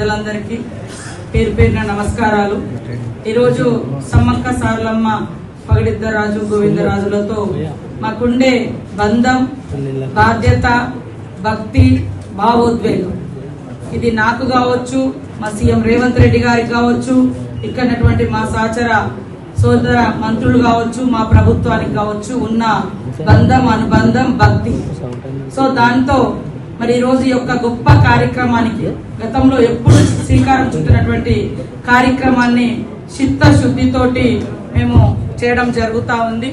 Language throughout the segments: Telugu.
పెద్దలందరికీ పేరు పేరున నమస్కారాలు. ఈరోజు సమ్మక్క సారలమ్మ పగడిద్దరాజు గోవిందరాజులతో మాకుండే బంధం, బాధ్యత, భక్తి, భావోద్వేగం ఇది నాకు కావచ్చు, మా సీఎం రేవంత్ రెడ్డి గారికి కావచ్చు, ఇక్కడటువంటి మా సహచర సోదర మంత్రులు కావచ్చు, మా ప్రభుత్వానికి కావచ్చు ఉన్న బంధం, అనుబంధం, భక్తి. సో దాంతో మరి ఈ రోజు యొక్క గొప్ప కార్యక్రమానికి గతంలో ఎప్పుడు శ్రీకారం చుట్టినటువంటి కార్యక్రమాన్ని చిత్తశుద్ధితోటి మేము చేయడం జరుగుతూ ఉంది.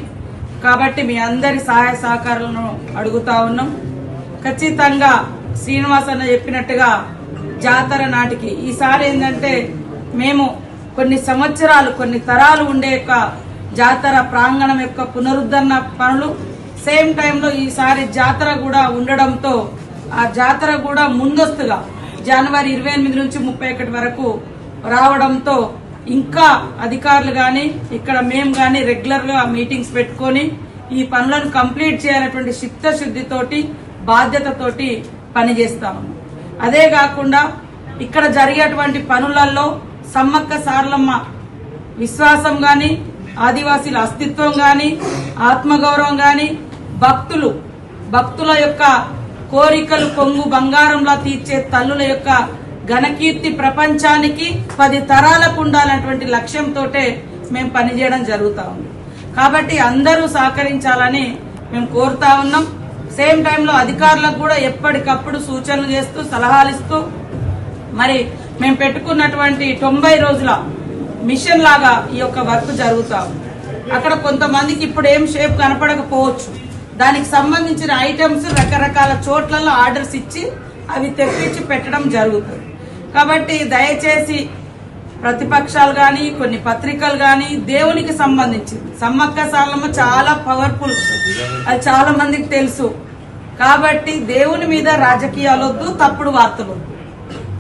కాబట్టి మీ అందరి సహాయ సహకారాలను అడుగుతా ఉన్నాం. ఖచ్చితంగా శ్రీనివాస్ అన్న చెప్పినట్టుగా జాతర నాటికి ఈసారి ఏంటంటే మేము కొన్ని సంవత్సరాలు, కొన్ని తరాలు ఉండే యొక్క జాతర ప్రాంగణం యొక్క పునరుద్ధరణ పనులు, సేమ్ టైంలో ఈసారి జాతర కూడా ఉండడంతో ఆ జాతర కూడా ముందస్తుగా జనవరి 28 నుంచి 31 వరకు రావడంతో ఇంకా అధికారులు గాని ఇక్కడ మేము గాని రెగ్యులర్ గా మీటింగ్స్ పెట్టుకొని ఈ పనులను కంప్లీట్ చేయాలనేటువంటి చిత్తశుద్ధితోటి, బాధ్యతతోటి పనిచేస్తాము. అదే కాకుండా ఇక్కడ జరిగేటువంటి పనులలో సమ్మక్క సారలమ్మ విశ్వాసం గాని, ఆదివాసీల అస్తిత్వం గాని, ఆత్మగౌరవం గాని, భక్తుల యొక్క కోరికలు కొంగు బంగారంలా తీర్చే తల్లుల యొక్క ఘనకీర్తి ప్రపంచానికి 10 తరాలకు ఉండాలన్నటువంటి లక్ష్యంతో మేము పనిచేయడం జరుగుతా ఉంది. కాబట్టి అందరూ సహకరించాలని మేము కోరుతా ఉన్నాం. సేమ్ టైంలో అధికారులకు కూడా ఎప్పటికప్పుడు సూచనలు చేస్తూ, సలహాలు ఇస్తూ మరి మేము పెట్టుకున్నటువంటి 90 రోజుల మిషన్ లాగా ఈ యొక్క వర్క్ జరుగుతా ఉంది. అక్కడ కొంతమందికి ఇప్పుడు ఏం షేప్ కనపడకపోవచ్చు, దానికి సంబంధించిన ఐటమ్స్ రకరకాల చోట్లలో ఆర్డర్స్ ఇచ్చి అవి తెప్పించి పెట్టడం జరుగుతుంది. కాబట్టి దయచేసి ప్రతిపక్షాలు గాని, కొన్ని పత్రికలు గాని దేవునికి సంబంధించింది సమ్మక్క సారలమ్మ చాలా పవర్ఫుల్, అది చాలా మందికి తెలుసు. కాబట్టి దేవుని మీద రాజకీయాలు వద్దు, తప్పుడు వార్తలు వద్దు.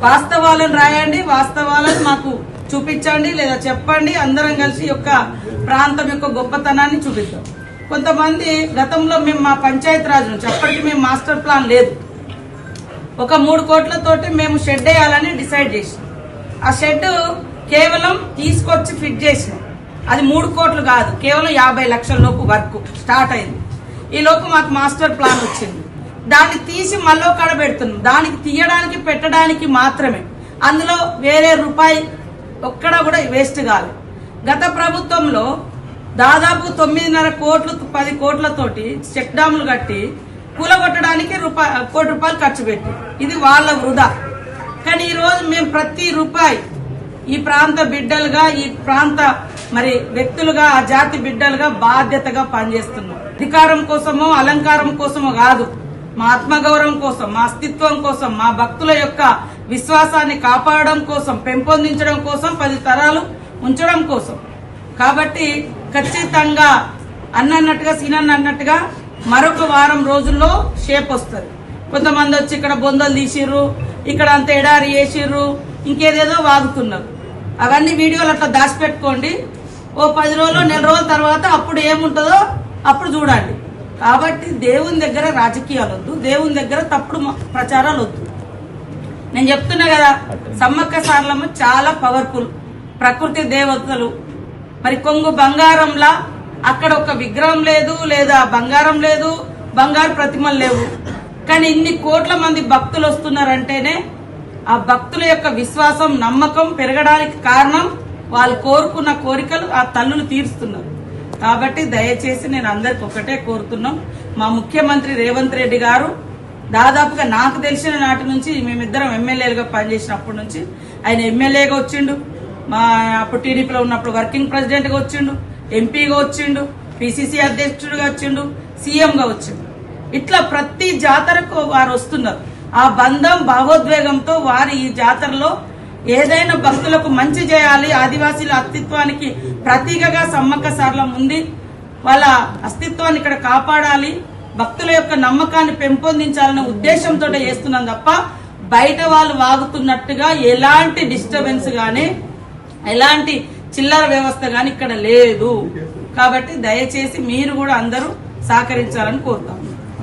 వాస్తవాలను రాయండి, వాస్తవాలను మాకు చూపించండి లేదా చెప్పండి. అందరం కలిసి యొక్క ప్రాంతం యొక్క గొప్పతనాన్ని చూపిద్దాం. కొంతమంది గతంలో మేము మా పంచాయతీ రాజ్ నుంచి అప్పటికి మేము మాస్టర్ ప్లాన్ లేదు, ఒక 3 కోట్లతోటి మేము షెడ్ వేయాలని డిసైడ్ చేసినాం. ఆ షెడ్ కేవలం తీసుకొచ్చి ఫిట్ చేసినాం. అది 3 కోట్లు కాదు, కేవలం 50 లక్షల లోపు వర్క్ స్టార్ట్ అయింది. ఈ లోపు మాకు మాస్టర్ ప్లాన్ వచ్చింది. దాన్ని తీసి మళ్ళీ కాడ పెడుతున్నాం. దానికి తీయడానికి, పెట్టడానికి మాత్రమే, అందులో వేరే రూపాయి ఒక్కడ కూడా వేస్ట్ కాలేదు. గత ప్రభుత్వంలో దాదాపు 9.5 కోట్లు 10 కోట్లతోటి చెక్ డాములు కట్టి కూలగొట్టడానికి ₹1 కోటి ఖర్చు పెట్టి, ఇది వాళ్ళ వృధా. కానీ ఈ రోజు మేము ప్రతి రూపాయి ఈ ప్రాంత బిడ్డలుగా, ఈ ప్రాంత మరి వ్యక్తులుగా, ఆ జాతి బిడ్డలుగా బాధ్యతగా పనిచేస్తున్నాం. అధికారం కోసమో అలంకారం కోసమో కాదు, మా ఆత్మగౌరవం కోసం, మా అస్తిత్వం కోసం, మా భక్తుల యొక్క విశ్వాసాన్ని కాపాడడం కోసం, పెంపొందించడం కోసం, 10 తరాలు ఉంచడం కోసం. కాబట్టి ఖచ్చితంగా అన్నట్టుగా సీనన్న అన్నట్టుగా మరొక వారం రోజుల్లో షేప్ వస్తుంది. కొంతమంది వచ్చి ఇక్కడ బొందలు తీసిర్రు, ఇక్కడ అంత ఎడారి వేసిర్రు, ఇంకేదేదో వాగుతున్నారు. అవన్నీ వీడియోలు అట్లా దాచిపెట్టుకోండి. ఓ 10 రోజులు, నెల రోజుల తర్వాత అప్పుడు ఏముంటుందో అప్పుడు చూడండి. కాబట్టి దేవుని దగ్గర రాజకీయాలు వద్దు, దేవుని దగ్గర తప్పుడు ప్రచారాలు వద్దు. నేను చెప్తున్నా కదా, సమ్మక్క సారలమ్మ చాలా పవర్ఫుల్, ప్రకృతి దేవతలు. మరి కొంగు బంగారంలా అక్కడ ఒక విగ్రహం లేదు, లేదా బంగారం లేదు, బంగారు ప్రతిమలు లేవు. కానీ ఇన్ని కోట్ల మంది భక్తులు వస్తున్నారంటేనే ఆ భక్తుల యొక్క విశ్వాసం, నమ్మకం పెరగడానికి కారణం వాళ్ళు కోరుకున్న కోరికలు ఆ తల్లులు తీరుస్తున్నారు. కాబట్టి దయచేసి నేను అందరికి ఒకటే కోరుతున్నాం, మా ముఖ్యమంత్రి రేవంత్ రెడ్డి గారు దాదాపుగా నాకు తెలిసిన నాటి నుంచి, మేమిద్దరం ఎమ్మెల్యేలుగా పనిచేసినప్పటి నుంచి ఆయన ఎమ్మెల్యేగా వచ్చిండు, మా అప్పుడు టీడీపీలో ఉన్నప్పుడు వర్కింగ్ ప్రెసిడెంట్ గా వచ్చిండు, ఎంపీగా వచ్చిండు, పిసిసి అధ్యక్షుడిగా వచ్చిండు, సీఎంగా వచ్చిండు. ఇట్లా ప్రతి జాతరకు వారు వస్తున్నారు. ఆ బంధం, భావోద్వేగంతో వారు ఈ జాతరలో ఏదైనా భక్తులకు మంచి చేయాలి, ఆదివాసీల అస్తిత్వానికి ప్రతీకగా సమ్మక్క సారలమ్మ ఉంది, వాళ్ళ అస్తిత్వాన్ని ఇక్కడ కాపాడాలి, భక్తుల యొక్క నమ్మకాన్ని పెంపొందించాలనే ఉద్దేశంతో చేస్తున్నాం తప్ప బయట వాళ్ళు వాగుతున్నట్టుగా ఎలాంటి డిస్టర్బెన్స్ గానీ, ఎలాంటి చిల్లర వ్యవస్థ గానీ ఇక్కడ లేదు. కాబట్టి దయచేసి మీరు కూడా అందరూ సహకరించాలని కోరుతాం.